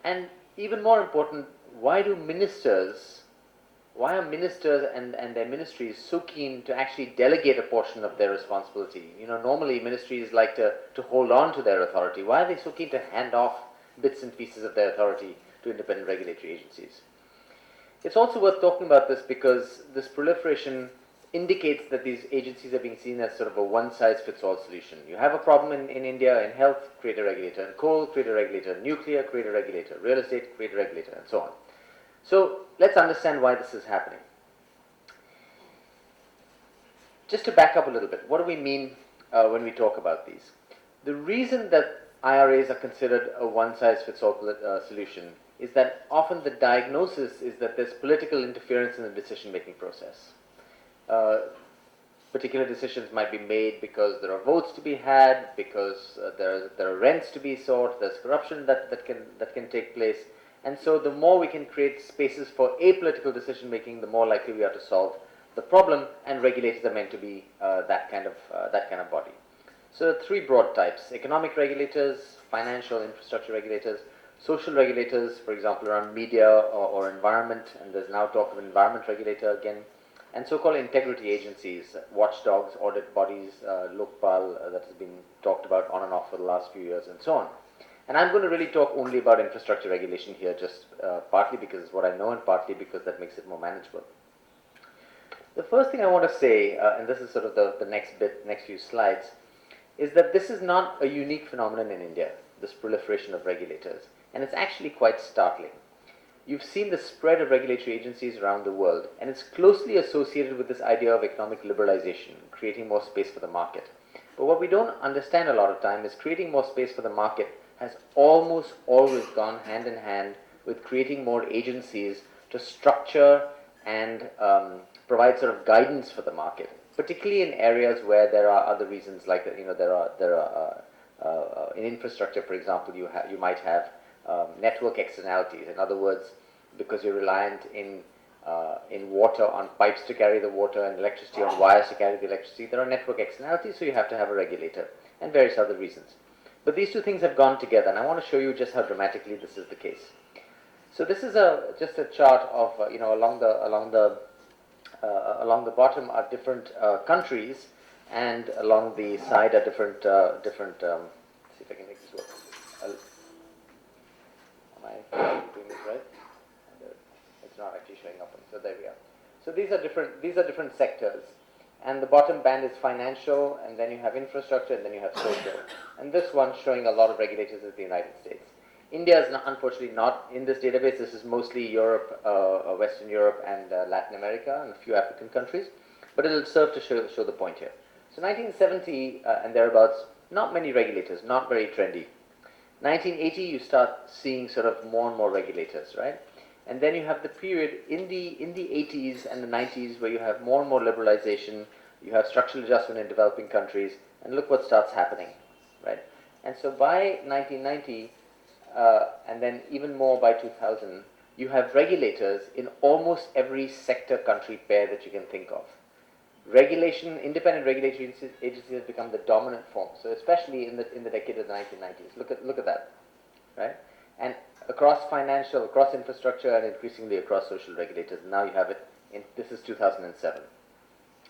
And even more important, why are ministers and their ministries so keen to actually delegate a portion of their responsibility? Normally ministries like to hold on to their authority. Why are they so keen to hand off bits and pieces of their authority to independent regulatory agencies? It's also worth talking about this because this proliferation indicates that these agencies are being seen as sort of a one-size-fits-all solution. You have a problem in India, in health, create a regulator. In coal, create a regulator. Nuclear, create a regulator. Real estate, create a regulator, and so on. So let's understand why this is happening. Just to back up a little bit, what do we mean when we talk about these? The reason that IRAs are considered a one-size-fits-all solution is that often the diagnosis is that there's political interference in the decision-making process. Particular decisions might be made because there are votes to be had, because there are rents to be sought, there's corruption that can take place, and so the more we can create spaces for apolitical decision making, the more likely we are to solve the problem. And regulators are meant to be that kind of body. So there are three broad types: economic regulators, financial infrastructure regulators, social regulators, for example around media or environment, and there's now talk of environment regulator again, and so-called integrity agencies, watchdogs, audit bodies, Lokpal, that has been talked about on and off for the last few years, and so on. And I'm going to really talk only about infrastructure regulation here, just partly because it's what I know and partly because that makes it more manageable. The first thing I want to say, and this is sort of the next few slides, is that this is not a unique phenomenon in India, this proliferation of regulators, and it's actually quite startling. You've seen the spread of regulatory agencies around the world, and it's closely associated with this idea of economic liberalization, creating more space for the market. But what we don't understand a lot of time is creating more space for the market has almost always gone hand in hand with creating more agencies to structure and provide sort of guidance for the market, particularly in areas where there are other reasons, like in infrastructure, for example, you might have network externalities. In other words, because you're reliant in water on pipes to carry the water and electricity on wires to carry the electricity, there are network externalities, so you have to have a regulator, and various other reasons. But these two things have gone together, and I want to show you just how dramatically this is the case. So this is just a chart of along the bottom are different countries, and along the side are different. Let's see if I can make this work. Am I doing this right? It's not actually showing up. So there we are. So these are different sectors. And the bottom band is financial, and then you have infrastructure, and then you have social. And this one's showing a lot of regulators in the United States. India is unfortunately not in this database. This is mostly Europe, Western Europe, and Latin America, and a few African countries. But it'll serve to show the point here. So 1970 and thereabouts, not many regulators, not very trendy. 1980, you start seeing sort of more and more regulators, right? And then you have the period in the 80s and the 90s where you have more and more liberalization, you have structural adjustment in developing countries, and look what starts happening, right? And so by 1990, and then even more by 2000, you have regulators in almost every sector country pair that you can think of. Regulation, independent regulatory agencies have become the dominant form. So especially in the decade of the 1990s, look at that, right? And across financial, across infrastructure, and increasingly across social regulators. Now you have it this is 2007.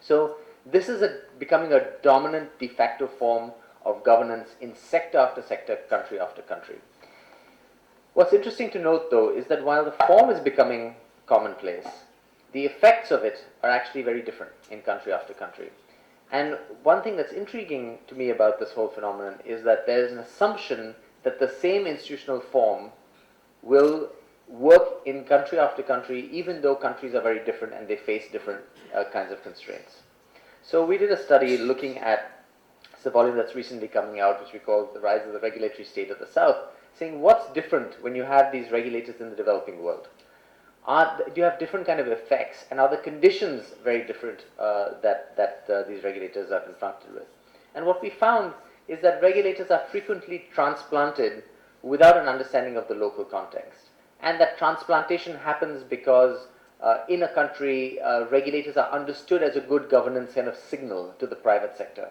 So this is becoming a dominant de facto form of governance in sector after sector, country after country. What's interesting to note, though, is that while the form is becoming commonplace, the effects of it are actually very different in country after country. And one thing that's intriguing to me about this whole phenomenon is that there's an assumption that the same institutional form will work in country after country, even though countries are very different and they face different kinds of constraints. So we did a study looking at the volume that's recently coming out, which we call The Rise of the Regulatory State of the South, saying what's different when you have these regulators in the developing world. Do you have different kind of effects, and are the conditions very different that these regulators are confronted with? And what we found is that regulators are frequently transplanted without an understanding of the local context. And that transplantation happens because in a country, regulators are understood as a good governance kind of signal to the private sector.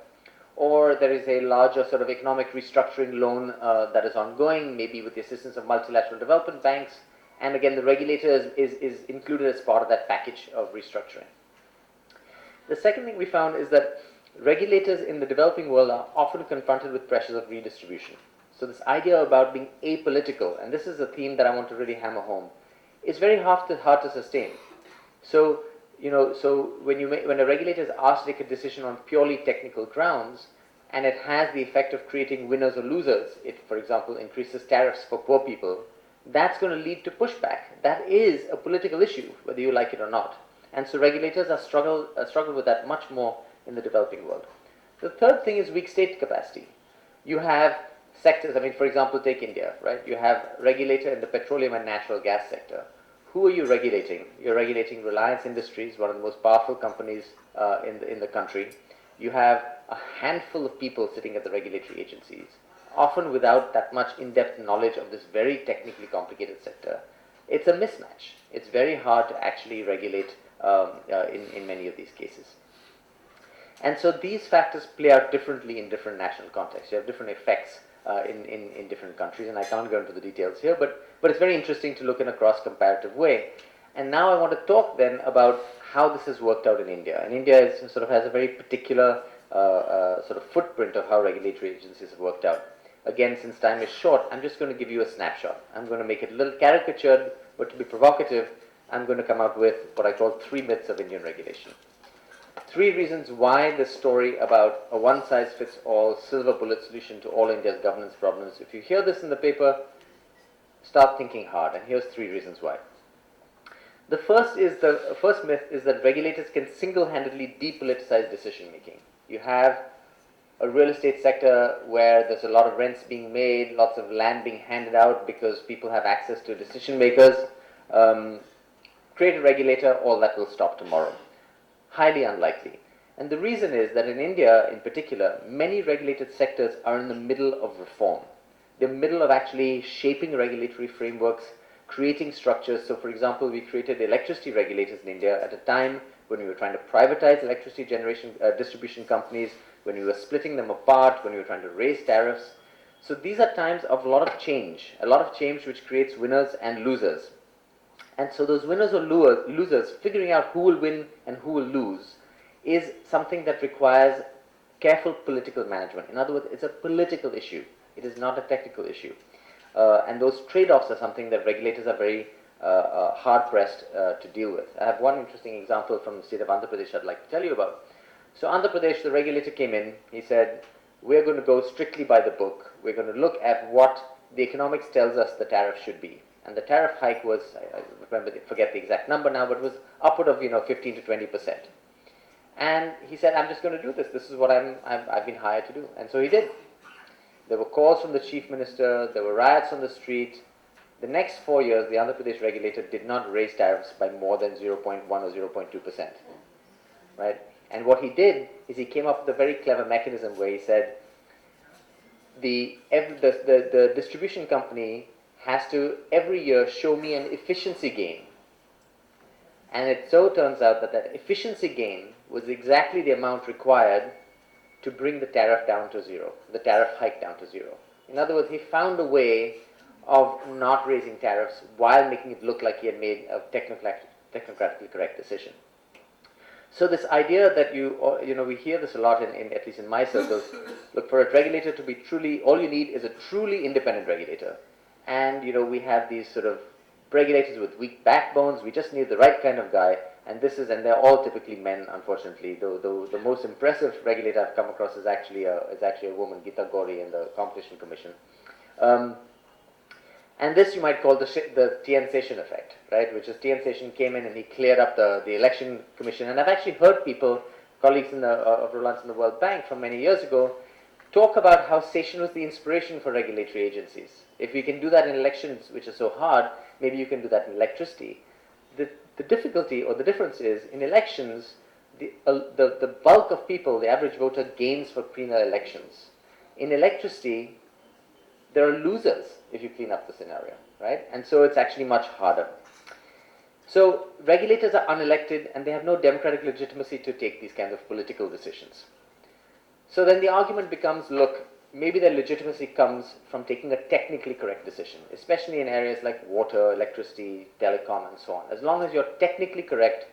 or there is a larger sort of economic restructuring loan that is ongoing, maybe with the assistance of multilateral development banks, and again the regulator is included as part of that package of restructuring. The second thing we found is that regulators in the developing world are often confronted with pressures of redistribution. So this idea about being apolitical, and this is a theme that I want to really hammer home, is very hard to sustain. So, when a regulator is asked to take a decision on purely technical grounds, and it has the effect of creating winners or losers, it, for example, increases tariffs for poor people, that's going to lead to pushback. That is a political issue, whether you like it or not. And so regulators are struggle with that much more in the developing world. The third thing is weak state capacity. You have sectors, I mean, for example, take India, right? You have a regulator in the petroleum and natural gas sector. Who are you regulating? You're regulating Reliance Industries, one of the most powerful companies in the country. You have a handful of people sitting at the regulatory agencies, often without that much in-depth knowledge of this very technically complicated sector. It's a mismatch. It's very hard to actually regulate in many of these cases. And so these factors play out differently in different national contexts. You have different effects in different countries, and I can't go into the details here, but it's very interesting to look in a cross-comparative way. And now I want to talk then about how this has worked out in India. And India sort of has a very particular sort of footprint of how regulatory agencies have worked out. Again, since time is short, I'm just going to give you a snapshot. I'm going to make it a little caricatured, but to be provocative, I'm going to come out with what I call 3 myths of Indian regulation. 3 reasons why the story about a one-size-fits-all silver bullet solution to all India's governance problems, if you hear this in the paper, start thinking hard, and here's 3 reasons why. The first myth is that regulators can single-handedly depoliticize decision-making. You have a real estate sector where there's a lot of rents being made, lots of land being handed out because people have access to decision-makers. Create a regulator, all that will stop tomorrow. Highly unlikely. And the reason is that in India, in particular, many regulated sectors are in the middle of reform. They're in the middle of actually shaping regulatory frameworks, creating structures. So, for example, we created electricity regulators in India at a time when we were trying to privatize electricity generation distribution companies, when we were splitting them apart, when we were trying to raise tariffs. So these are times of a lot of change which creates winners and losers. And so those winners or losers, figuring out who will win and who will lose, is something that requires careful political management. In other words, it's a political issue. It is not a technical issue. And those trade-offs are something that regulators are very hard-pressed to deal with. I have one interesting example from the state of Andhra Pradesh I'd like to tell you about. So Andhra Pradesh, the regulator came in, he said, we're going to go strictly by the book. We're going to look at what the economics tells us the tariff should be. And the tariff hike was, I forget the exact number now, but it was upward of 15 to 20%. And he said, I'm just going to do this. This is what I've been hired to do. And so he did. There were calls from the chief minister. There were riots on the street. The next 4 years, the Andhra Pradesh regulator did not raise tariffs by more than 0.1 or 0.2%. Right? And what he did is he came up with a very clever mechanism where he said, the distribution company has to every year show me an efficiency gain. And it so turns out that that efficiency gain was exactly the amount required to bring the tariff down to zero, the tariff hike down to zero. In other words, he found a way of not raising tariffs while making it look like he had made a technocratically correct decision. So this idea that we hear this a lot at least in my circles, look, for a regulator to be truly, all you need is a truly independent regulator. And, we have these sort of regulators with weak backbones. We just need the right kind of guy. And they're all typically men, unfortunately. Though the most impressive regulator I've come across is actually a woman, Geeta Gauri, in the Competition Commission. And this you might call the TN Session effect, right? Which is TN Session came in and he cleared up the election commission. And I've actually heard people, colleagues of Reliance in the World Bank from many years ago, talk about how Session was the inspiration for regulatory agencies. If you can do that in elections, which is so hard, maybe you can do that in electricity. The difficulty or the difference is, in elections, the bulk of people, the average voter, gains for cleaner elections. In electricity, there are losers if you clean up the scenario, right? And so it's actually much harder. So regulators are unelected and they have no democratic legitimacy to take these kinds of political decisions. So then the argument becomes, look, maybe their legitimacy comes from taking a technically correct decision, especially in areas like water, electricity, telecom, and so on. As long as you're technically correct,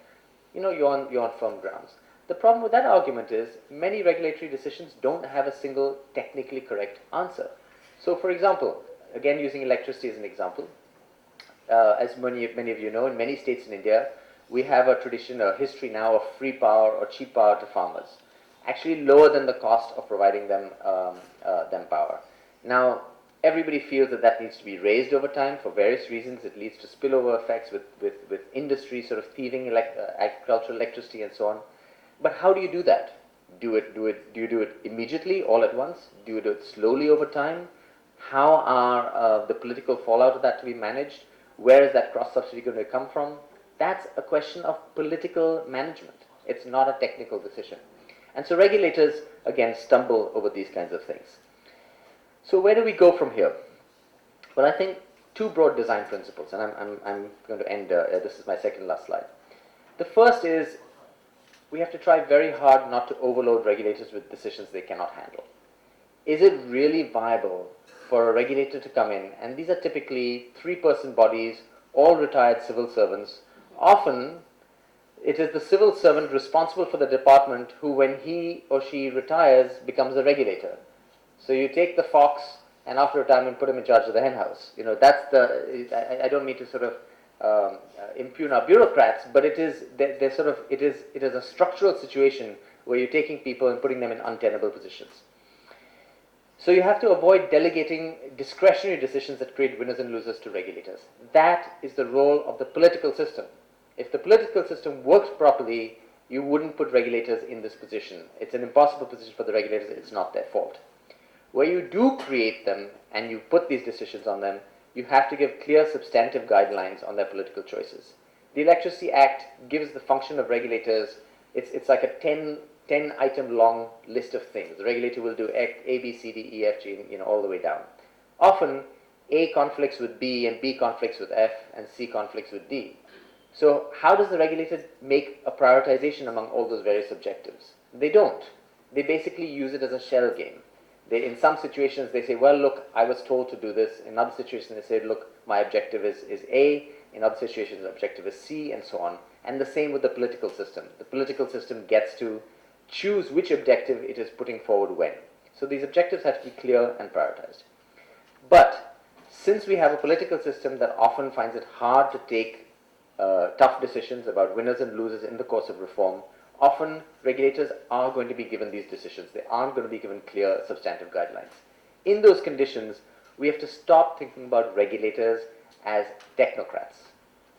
you're on firm grounds. The problem with that argument is many regulatory decisions don't have a single technically correct answer. So for example, again using electricity as an example, as many of you know, in many states in India, we have a tradition, a history now of free power or cheap power to farmers, actually lower than the cost of providing them power. Now, everybody feels that that needs to be raised over time for various reasons. It leads to spillover effects with industry sort of thieving agricultural electricity and so on. But how do you do that? Do you do it immediately, all at once? Do you do it slowly over time? How are the political fallout of that to be managed? Where is that cross-subsidy going to come from? That's a question of political management. It's not a technical decision. And so regulators, again, stumble over these kinds of things. So where do we go from here? Well, I think two broad design principles, and I'm going to end, this is my second last slide. The first is we have to try very hard not to overload regulators with decisions they cannot handle. Is it really viable for a regulator to come in, and these are typically three-person bodies, all retired civil servants. Often it is the civil servant responsible for the department who, when he or she retires, becomes a regulator. So you take the fox and after retirement put him in charge of the hen house. That's I don't mean to sort of impugn our bureaucrats, but it is a structural situation where you're taking people and putting them in untenable positions. So you have to avoid delegating discretionary decisions that create winners and losers to regulators. That is the role of the political system. If the political system works properly, you wouldn't put regulators in this position. It's an impossible position for the regulators. It's not their fault. Where you do create them and you put these decisions on them, you have to give clear substantive guidelines on their political choices. The Electricity Act gives the function of regulators, it's like a 10-item long list of things. The regulator will do A, B, C, D, E, F, G, all the way down. Often, A conflicts with B, and B conflicts with F, and C conflicts with D. So how does the regulator make a prioritization among all those various objectives? They don't. They basically use it as a shell game. In some situations, they say, well, look, I was told to do this. In other situations, they say, look, my objective is A. In other situations, the objective is C, and so on. And the same with the political system. The political system gets to choose which objective it is putting forward when. So these objectives have to be clear and prioritized. But since we have a political system that often finds it hard to take tough decisions about winners and losers in the course of reform, often regulators are going to be given these decisions. They aren't going to be given clear substantive guidelines. In those conditions, we have to stop thinking about regulators as technocrats.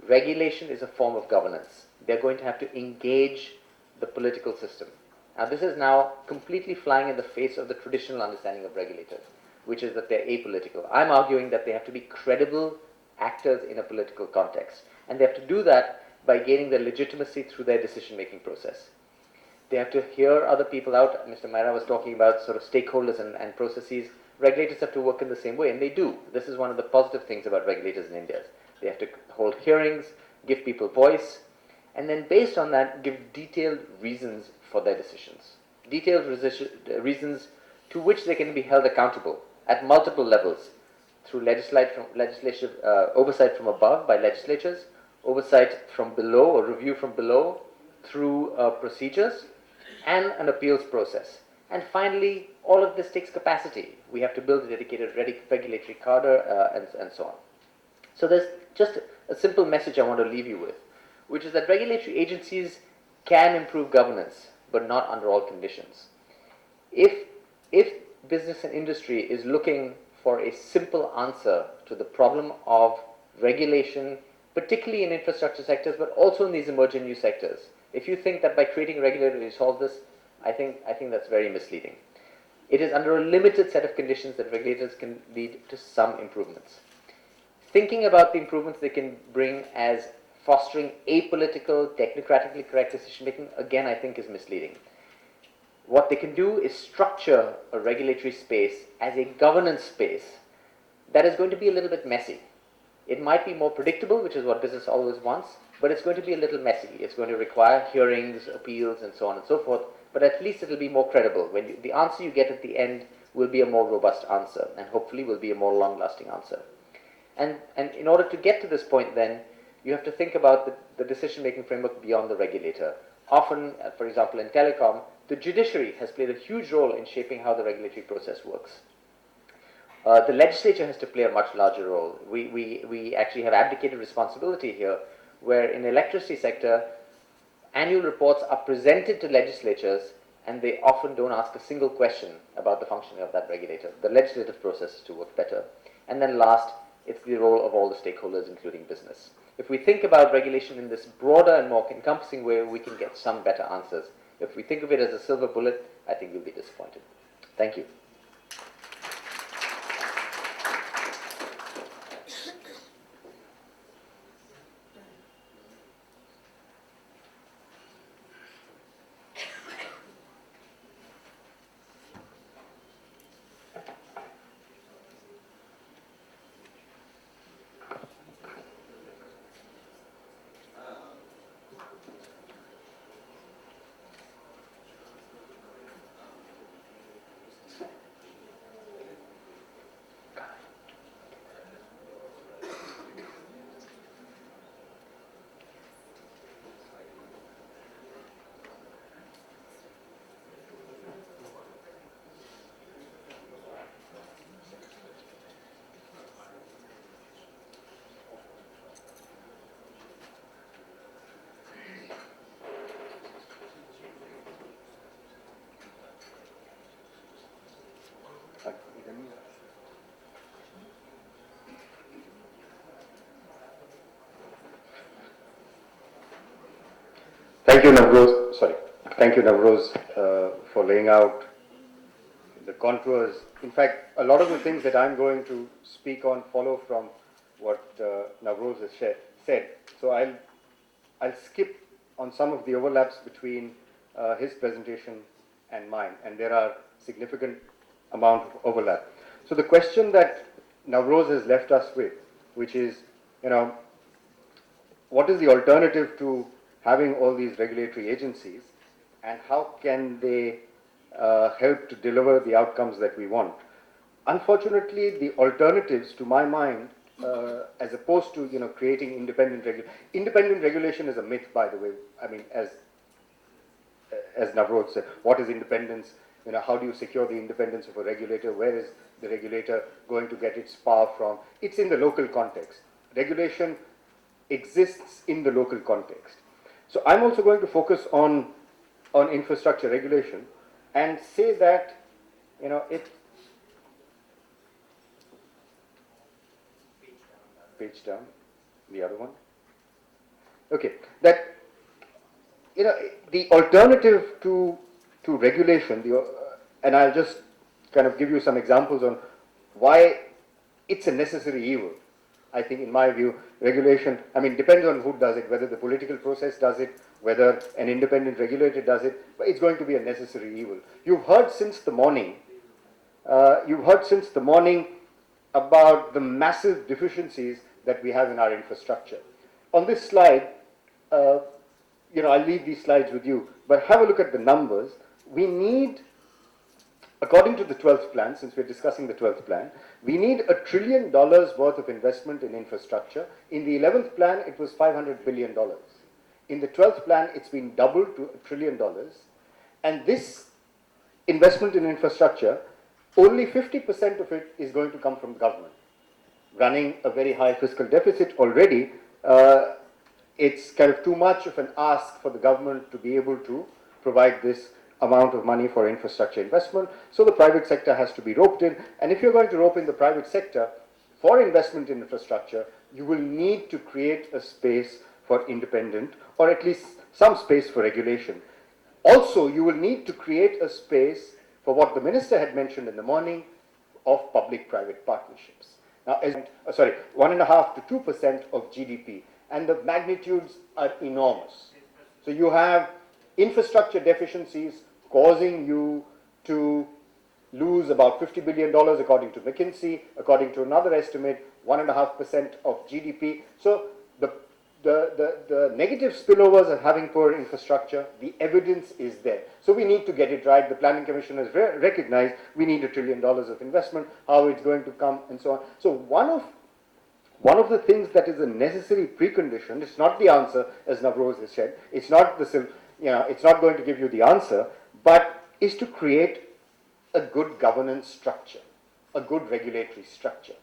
Regulation is a form of governance. They're going to have to engage the political system. Now, this is now completely flying in the face of the traditional understanding of regulators, which is that they're apolitical. I'm arguing that they have to be credible actors in a political context, and they have to do that by gaining their legitimacy through their decision-making process. They have to hear other people out. Mr. Maira was talking about sort of stakeholders and processes. Regulators have to work in the same way, and they do. This is one of the positive things about regulators in India. They have to hold hearings, give people voice, and then based on that, give detailed reasons for their decisions. Detailed reasons to which they can be held accountable at multiple levels, through legislative oversight from above by legislatures, oversight from below or review from below through procedures, and an appeals process. And finally, all of this takes capacity. We have to build a dedicated regulatory cadre and so on. So there's just a simple message I want to leave you with, which is that regulatory agencies can improve governance, but not under all conditions. If business and industry is looking for a simple answer to the problem of regulation, particularly in infrastructure sectors, but also in these emerging new sectors, if you think that by creating regulators you solve this, I think that's very misleading. It is under a limited set of conditions that regulators can lead to some improvements. Thinking about the improvements they can bring as fostering apolitical, technocratically correct decision-making, again, I think is misleading. What they can do is structure a regulatory space as a governance space that is going to be a little bit messy. It might be more predictable, which is what business always wants, but it's going to be a little messy. It's going to require hearings, appeals, and so on and so forth, but at least it will be more credible. The answer you get at the end will be a more robust answer, and hopefully will be a more long-lasting answer. And in order to get to this point, then, you have to think about the decision-making framework beyond the regulator. Often, for example, in telecom, the judiciary has played a huge role in shaping how the regulatory process works. The legislature has to play a much larger role. We actually have abdicated responsibility here, where in the electricity sector, annual reports are presented to legislatures and they often don't ask a single question about the functioning of that regulator. The legislative process is to work better. And then last, it's the role of all the stakeholders, including business. If we think about regulation in this broader and more encompassing way, we can get some better answers. If we think of it as a silver bullet, I think we'll be disappointed. Thank you. Thank you, Navroz. Thank you, Navroz, for laying out the contours. In fact, a lot of the things that I'm going to speak on follow from what Navroz has said. So I'll skip on some of the overlaps between his presentation and mine, and there are significant amount of overlap. So the question that Navroz has left us with, which is, what is the alternative to having all these regulatory agencies, and how can they help to deliver the outcomes that we want? Unfortunately, the alternatives, to my mind, as opposed to creating independent regulation is a myth, by the way. I mean, as Navroz said, what is independence? How do you secure the independence of a regulator? Where is the regulator going to get its power from? It's in the local context. Regulation exists in the local context. So I'm also going to focus on infrastructure regulation and say that, page down, the other one. Okay, that, the alternative to regulation, and I'll just kind of give you some examples on why it's a necessary evil. I think, in my view, regulation, depends on who does it, whether the political process does it, whether an independent regulator does it, but it's going to be a necessary evil. You've heard since the morning about the massive deficiencies that we have in our infrastructure. On this slide, I'll leave these slides with you, but have a look at the numbers. We need, according to the 12th plan, since we're discussing the 12th plan, we need $1 trillion worth of investment in infrastructure. In the 11th plan, it was $500 billion. In the 12th plan, it's been doubled to $1 trillion. And this investment in infrastructure, only 50% of it is going to come from government. Running a very high fiscal deficit already, it's kind of too much of an ask for the government to be able to provide this amount of money for infrastructure investment. So the private sector has to be roped in. And if you're going to rope in the private sector for investment in infrastructure, you will need to create a space for independent, or at least some space for regulation. Also, you will need to create a space for what the minister had mentioned in the morning of public-private partnerships. Now, 1.5% to 2% of GDP, and the magnitudes are enormous. So you have infrastructure deficiencies causing you to lose about $50 billion according to McKinsey, according to another estimate, 1.5% of GDP. So the the negative spillovers of having poor infrastructure, the evidence is there. So we need to get it right. The Planning Commission has recognized we need $1 trillion of investment, how it's going to come, and so on. So one of the things that is a necessary precondition, it's not the answer, as Navroz has said, it's not it's not going to give you the answer, but is to create a good governance structure, a good regulatory structure.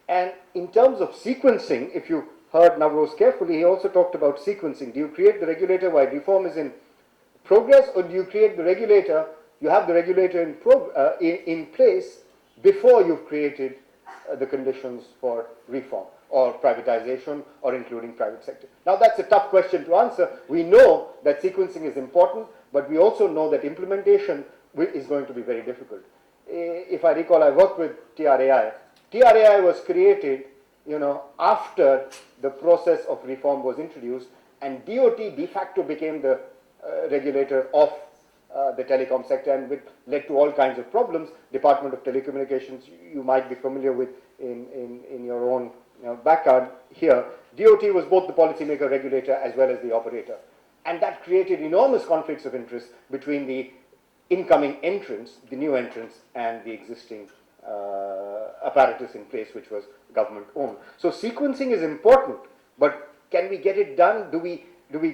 And in terms of sequencing, if you heard Navroz carefully, he also talked about sequencing. Do you create the regulator while reform is in progress, or do you create the regulator, you have the regulator in place before you've created the conditions for reform or privatization or including private sector? Now that's a tough question to answer. We know that sequencing is important, but we also know that implementation is going to be very difficult. If I recall, I worked with TRAI. TRAI was created, after the process of reform was introduced, and DOT de facto became the regulator of the telecom sector, and which led to all kinds of problems. Department of Telecommunications, you might be familiar with in your own background here. DOT was both the policymaker, regulator, as well as the operator. And that created enormous conflicts of interest between the incoming entrants, the new entrants, and the existing apparatus in place, which was government owned. So sequencing is important, but can we get it done? Do we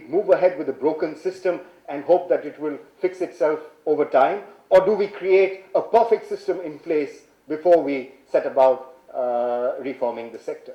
move ahead with a broken system and hope that it will fix itself over time? Or do we create a perfect system in place before we set about reforming the sector?